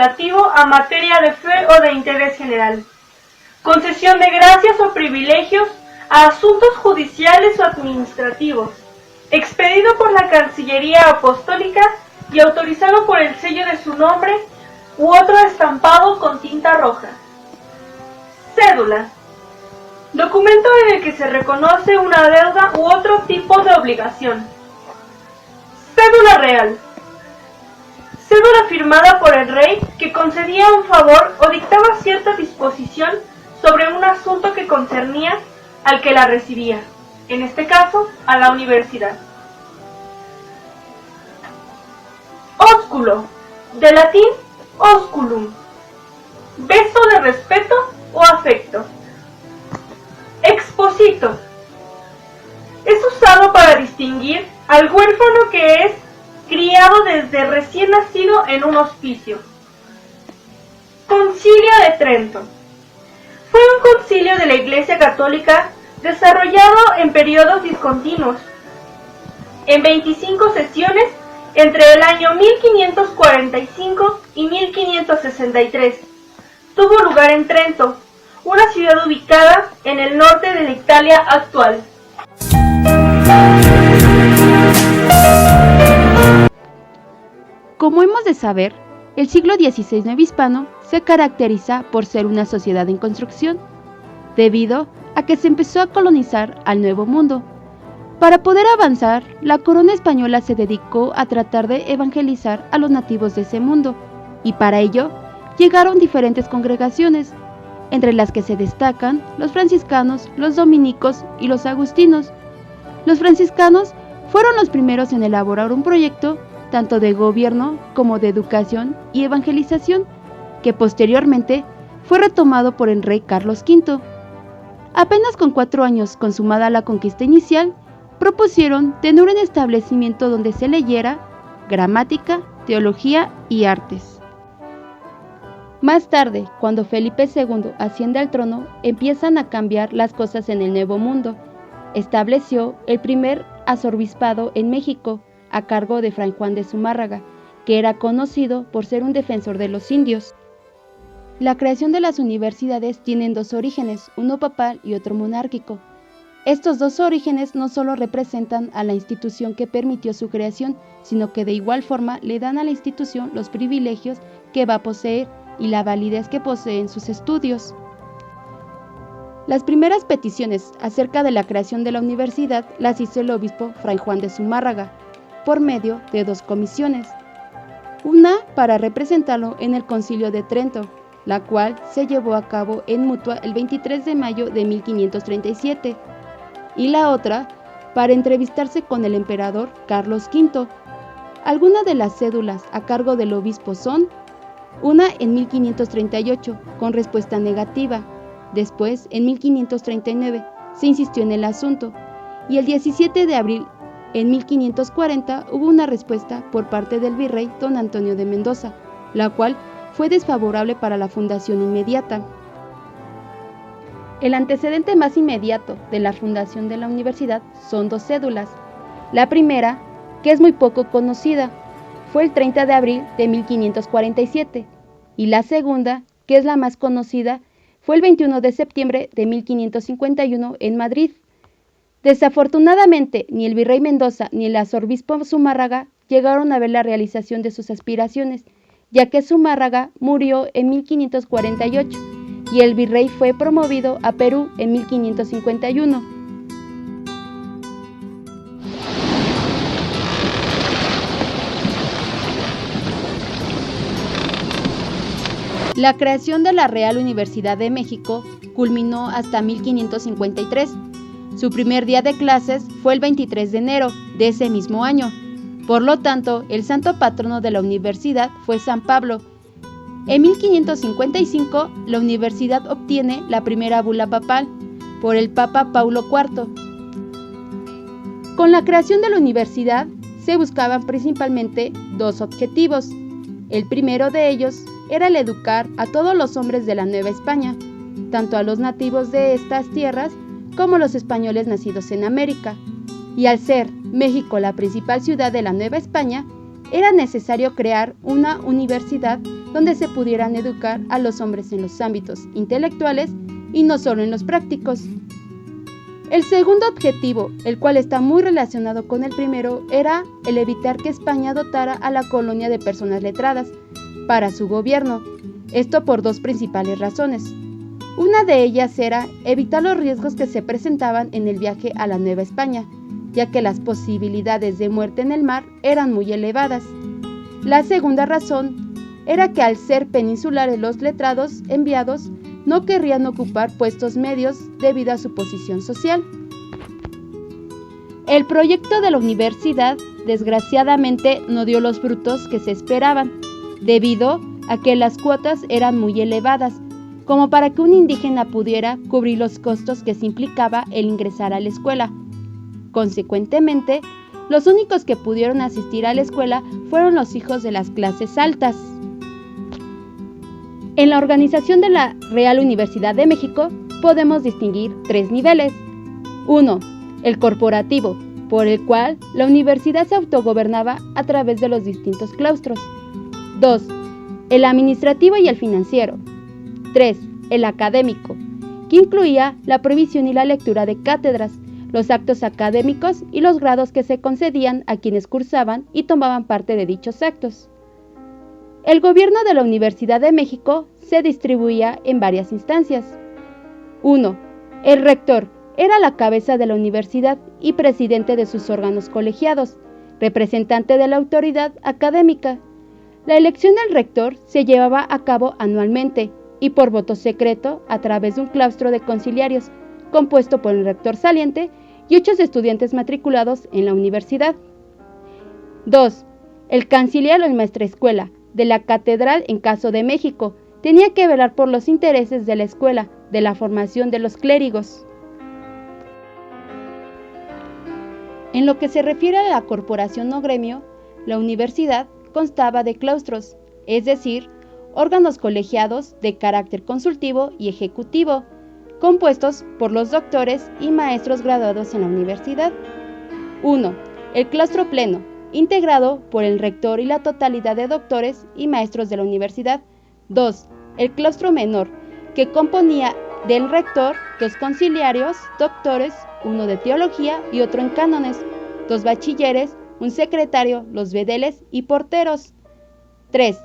relativo a materia de fe o de interés general, concesión de gracias o privilegios a asuntos judiciales o administrativos, expedido por la Cancillería Apostólica y autorizado por el sello de su nombre u otro estampado con tinta roja. Cédula. Documento en el que se reconoce una deuda u otro tipo de obligación. Cédula real. Cédula firmada por el rey que concedía un favor o dictaba cierta disposición sobre un asunto que concernía al que la recibía, en este caso, a la universidad. Ósculo, de latín osculum, beso de respeto o afecto. Exposito, es usado para distinguir al huérfano que es criado desde recién nacido en un hospicio. Concilio de Trento. Fue un concilio de la Iglesia Católica desarrollado en periodos discontinuos, en 25 sesiones entre el año 1545 y 1563. Tuvo lugar en Trento, una ciudad ubicada en el norte de la Italia actual. Como hemos de saber, el siglo XVI novohispano se caracteriza por ser una sociedad en construcción, debido a que se empezó a colonizar al Nuevo Mundo. Para poder avanzar, la corona española se dedicó a tratar de evangelizar a los nativos de ese mundo, y para ello llegaron diferentes congregaciones, entre las que se destacan los franciscanos, los dominicos y los agustinos. Los franciscanos fueron los primeros en elaborar un proyecto tanto de gobierno como de educación y evangelización, que posteriormente fue retomado por el rey Carlos V. Apenas con 4 años consumada la conquista inicial, propusieron tener un establecimiento donde se leyera gramática, teología y artes. Más tarde, cuando Felipe II asciende al trono, empiezan a cambiar las cosas en el Nuevo Mundo. Estableció el primer arzobispado en México, a cargo de Fray Juan de Zumárraga, que era conocido por ser un defensor de los indios. La creación de las universidades tienen 2 orígenes, uno papal y otro monárquico. Estos 2 orígenes no solo representan a la institución que permitió su creación, sino que de igual forma le dan a la institución los privilegios que va a poseer y la validez que poseen sus estudios. Las primeras peticiones acerca de la creación de la universidad las hizo el obispo Fray Juan de Zumárraga, por medio de 2 comisiones, una para representarlo en el Concilio de Trento, la cual se llevó a cabo en Mutua el 23 de mayo de 1537, y la otra para entrevistarse con el emperador Carlos V. Algunas de las cédulas a cargo del obispo son: una en 1538, con respuesta negativa. Después, en 1539, se insistió en el asunto, y el 17 de abril en 1540 hubo una respuesta por parte del virrey don Antonio de Mendoza, la cual fue desfavorable para la fundación inmediata. El antecedente más inmediato de la fundación de la universidad son 2 cédulas. La primera, que es muy poco conocida, fue el 30 de abril de 1547, y la segunda, que es la más conocida, fue el 21 de septiembre de 1551 en Madrid. Desafortunadamente, ni el virrey Mendoza ni el arzobispo Zumárraga llegaron a ver la realización de sus aspiraciones, ya que Zumárraga murió en 1548 y el virrey fue promovido a Perú en 1551. La creación de la Real Universidad de México culminó hasta 1553. Su primer día de clases fue el 23 de enero de ese mismo año. Por lo tanto, el santo patrono de la universidad fue San Pablo. En 1555, la universidad obtiene la primera bula papal por el Papa Paulo IV. Con la creación de la universidad, se buscaban principalmente 2 objetivos. El primero de ellos era el educar a todos los hombres de la Nueva España, tanto a los nativos de estas tierras como los españoles nacidos en América. Y al ser México la principal ciudad de la Nueva España, era necesario crear una universidad donde se pudieran educar a los hombres en los ámbitos intelectuales y no solo en los prácticos. El segundo objetivo, el cual está muy relacionado con el primero, era el evitar que España dotara a la colonia de personas letradas para su gobierno, esto por dos principales razones. Una de ellas era evitar los riesgos que se presentaban en el viaje a la Nueva España, ya que las posibilidades de muerte en el mar eran muy elevadas. La segunda razón era que al ser peninsulares los letrados enviados no querrían ocupar puestos medios debido a su posición social. El proyecto de la universidad desgraciadamente no dio los frutos que se esperaban, debido a que las cuotas eran muy elevadas, como para que un indígena pudiera cubrir los costos que se implicaba el ingresar a la escuela. Consecuentemente, los únicos que pudieron asistir a la escuela fueron los hijos de las clases altas. En la organización de la Real Universidad de México podemos distinguir tres niveles. 1. El corporativo, por el cual la universidad se autogobernaba a través de los distintos claustros. 2. El administrativo y el financiero. 3. El académico, que incluía la provisión y la lectura de cátedras, los actos académicos y los grados que se concedían a quienes cursaban y tomaban parte de dichos actos. El gobierno de la Universidad de México se distribuía en varias instancias. 1. El rector era la cabeza de la universidad y presidente de sus órganos colegiados, representante de la autoridad académica. La elección del rector se llevaba a cabo anualmente y por voto secreto a través de un claustro de conciliarios compuesto por el rector saliente y 8 estudiantes matriculados en la universidad. 2. El canciller o el maestrescuela de la catedral en caso de México tenía que velar por los intereses de la escuela, de la formación de los clérigos. En lo que se refiere a la corporación o gremio, la universidad constaba de claustros, es decir, órganos colegiados de carácter consultivo y ejecutivo, compuestos por los doctores y maestros graduados en la universidad. 1. El claustro pleno, integrado por el rector y la totalidad de doctores y maestros de la universidad. 2. El claustro menor, que componía del rector, 2 conciliarios, doctores, 1 de teología y otro en cánones, 2 bachilleres, un secretario, los bedeles y porteros. 3.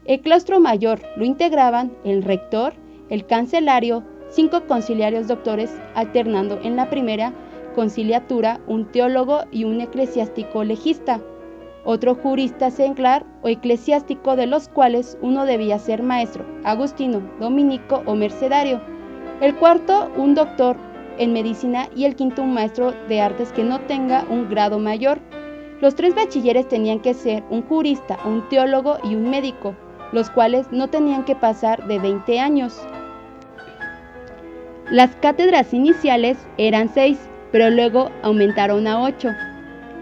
El claustro mayor lo integraban el rector, el cancelario, 5 conciliarios doctores, alternando en la primera conciliatura un teólogo y un eclesiástico legista, otro jurista seglar o eclesiástico, de los cuales uno debía ser maestro, agustino, dominico o mercedario, el cuarto un doctor en medicina y el quinto un maestro de artes que no tenga un grado mayor. Los 3 bachilleres tenían que ser un jurista, un teólogo y un médico, los cuales no tenían que pasar de 20 años. Las cátedras iniciales eran 6, pero luego aumentaron a 8.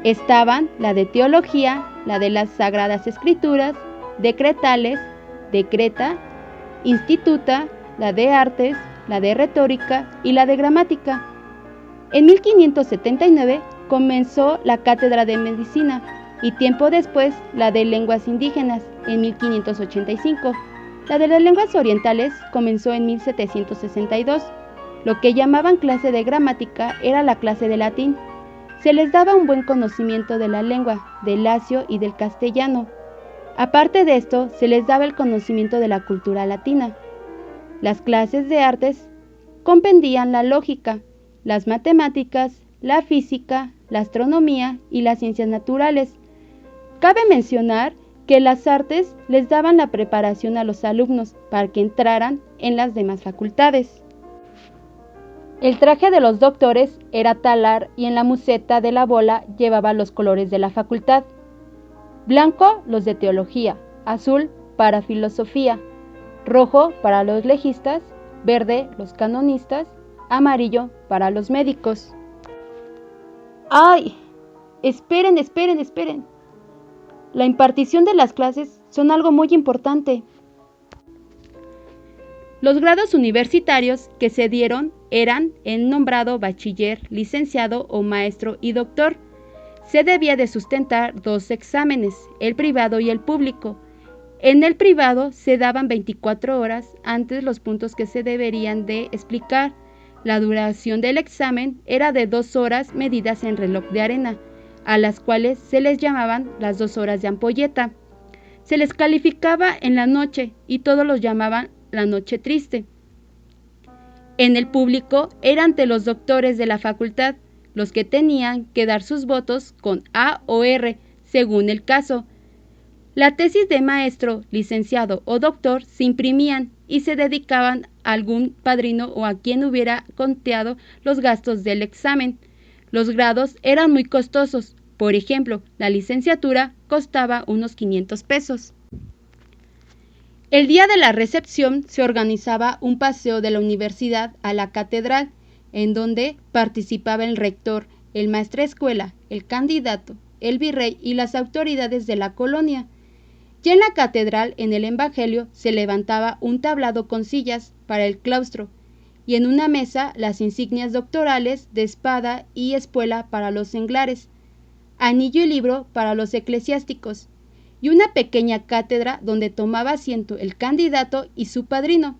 Estaban la de teología, la de las Sagradas Escrituras, decretales, decreta, instituta, la de artes, la de retórica y la de gramática. En 1579 comenzó la cátedra de medicina y tiempo después la de lenguas indígenas en 1585. La de las lenguas orientales comenzó en 1762. Lo que llamaban clase de gramática era la clase de latín. Se les daba un buen conocimiento de la lengua, del lacio y del castellano. Aparte de esto, se les daba el conocimiento de la cultura latina. Las clases de artes comprendían la lógica, las matemáticas, la física, la astronomía y las ciencias naturales. Cabe mencionar que las artes les daban la preparación a los alumnos para que entraran en las demás facultades. El traje de los doctores era talar y en la museta de la bola llevaba los colores de la facultad. Blanco los de teología, azul para filosofía, rojo para los legistas, verde los canonistas, amarillo para los médicos. ¡Ay! Esperen. La impartición de las clases son algo muy importante. Los grados universitarios que se dieron eran el nombrado bachiller, licenciado o maestro y doctor. Se debía de sustentar 2 exámenes, el privado y el público. En el privado se daban 24 horas antes los puntos que se deberían de explicar. La duración del examen era de 2 horas medidas en reloj de arena, a las cuales se les llamaban las 2 horas de ampolleta. Se les calificaba en la noche y todos los llamaban la noche triste. En el público era ante los doctores de la facultad, los que tenían que dar sus votos con A o R, según el caso. La tesis de maestro, licenciado o doctor se imprimían y se dedicaban a algún padrino o a quien hubiera conteado los gastos del examen. Los grados eran muy costosos. Por ejemplo, la licenciatura costaba unos 500 pesos. El día de la recepción se organizaba un paseo de la universidad a la catedral, en donde participaba el rector, el maestrescuela, el candidato, el virrey y las autoridades de la colonia. Ya en la catedral, en el Evangelio, se levantaba un tablado con sillas para el claustro, y en una mesa las insignias doctorales de espada y espuela para los seglares, anillo y libro para los eclesiásticos, y una pequeña cátedra donde tomaba asiento el candidato y su padrino.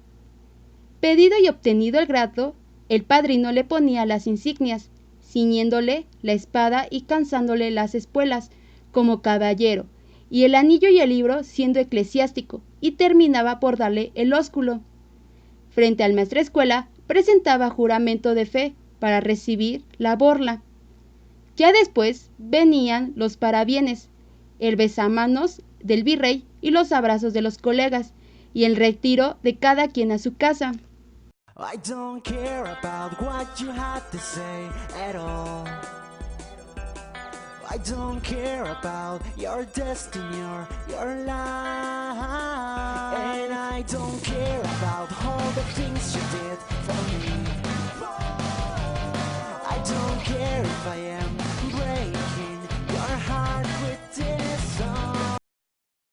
Pedido y obtenido el grado, el padrino le ponía las insignias, ciñéndole la espada y calzándole las espuelas, como caballero, y el anillo y el libro siendo eclesiástico, y terminaba por darle el ósculo. Frente al maestrescuela presentaba juramento de fe para recibir la borla. Ya después venían los parabienes, el besamanos del virrey y los abrazos de los colegas, y el retiro de cada quien a su casa. I don't care about what you had to say at all. I don't care about your destiny or your life. And I don't care about all the things you did for me.